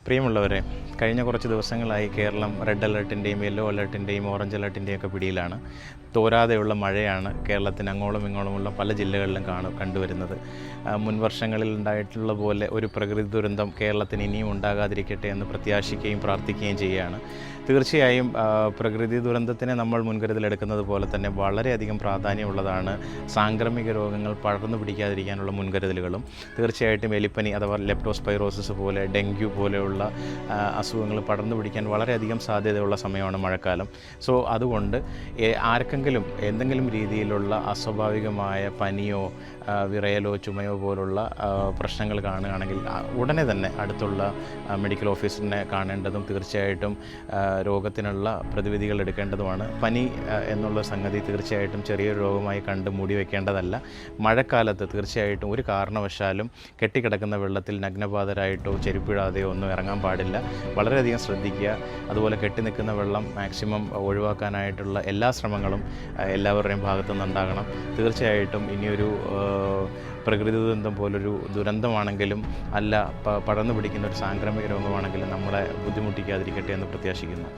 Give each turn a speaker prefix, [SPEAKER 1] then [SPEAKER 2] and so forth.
[SPEAKER 1] പ്രിയമുള്ളവരെ, കഴിഞ്ഞ കുറച്ച് ദിവസങ്ങളായി കേരളം റെഡ് അലർട്ടിൻ്റെയും യെല്ലോ അലർട്ടിൻ്റെയും ഓറഞ്ച് അലർട്ടിൻ്റെയും ഒക്കെ പിടിയിലാണ്. തോരാതെയുള്ള മഴയാണ് കേരളത്തിന് അങ്ങോളം ഇങ്ങോളമുള്ള പല ജില്ലകളിലും കണ്ടുവരുന്നത്. മുൻ വർഷങ്ങളിൽ ഉണ്ടായിട്ടുള്ള പോലെ ഒരു പ്രകൃതി ദുരന്തം കേരളത്തിന് ഇനിയും ഉണ്ടാകാതിരിക്കട്ടെ എന്ന് പ്രത്യാശിക്കുകയും പ്രാർത്ഥിക്കുകയും ചെയ്യുകയാണ്. തീർച്ചയായും പ്രകൃതി ദുരന്തത്തിനെ നമ്മൾ മുൻകരുതലെടുക്കുന്നത് പോലെ തന്നെ വളരെയധികം പ്രാധാന്യമുള്ളതാണ് സാംക്രമിക രോഗങ്ങൾ പടർന്നു പിടിക്കാതിരിക്കാനുള്ള മുൻകരുതലുകളും. തീർച്ചയായിട്ടും എലിപ്പനി അഥവാ ലെപ്റ്റോസ്പൈറോസിസ് പോലെ ഡെങ്കു പോലെയുള്ള അസുഖങ്ങൾ പടർന്നു പിടിക്കാൻ വളരെയധികം സാധ്യതയുള്ള സമയമാണ് മഴക്കാലം. സോ അതുകൊണ്ട് ആർക്കെങ്കിലും എന്തെങ്കിലും രീതിയിലുള്ള അസ്വാഭാവികമായ പനിയോ വിറയലോ ചുമയോ പോലുള്ള പ്രശ്നങ്ങൾ കാണുകയാണെങ്കിൽ ഉടനെ തന്നെ അടുത്തുള്ള മെഡിക്കൽ ഓഫീസറിനെ കാണേണ്ടതും തീർച്ചയായിട്ടും രോഗത്തിനുള്ള പ്രതിവിധികൾ എടുക്കേണ്ടതുമാണ്. പനി എന്നുള്ള സംഗതി തീർച്ചയായിട്ടും ചെറിയൊരു രോഗമായി കണ്ട് മൂടി വയ്ക്കേണ്ടതല്ല. മഴക്കാലത്ത് തീർച്ചയായിട്ടും ഒരു കാരണവശാലും കെട്ടിക്കിടക്കുന്ന വെള്ളത്തിൽ നഗ്നപാതരായിട്ടോ ചെരുപ്പിടാതെയോ ഒന്നും ഇറങ്ങാൻ പാടില്ല. വളരെയധികം ശ്രദ്ധിക്കുക. അതുപോലെ കെട്ടി നിൽക്കുന്ന വെള്ളം മാക്സിമം ഒഴിവാക്കാനായിട്ടുള്ള എല്ലാ ശ്രമങ്ങളും എല്ലാവരുടെയും ഭാഗത്തു നിന്നുണ്ടാകണം. തീർച്ചയായിട്ടും ഇനിയൊരു പ്രകൃതി ദുരന്തം പോലൊരു ദുരന്തമാണെങ്കിലും അല്ല പടർന്നു പിടിക്കുന്ന ഒരു സാംക്രമിക രോഗമാണെങ്കിലും നമ്മളെ ബുദ്ധിമുട്ടിക്കാതിരിക്കട്ടെ എന്ന് പ്രത്യാശിക്കുന്നു.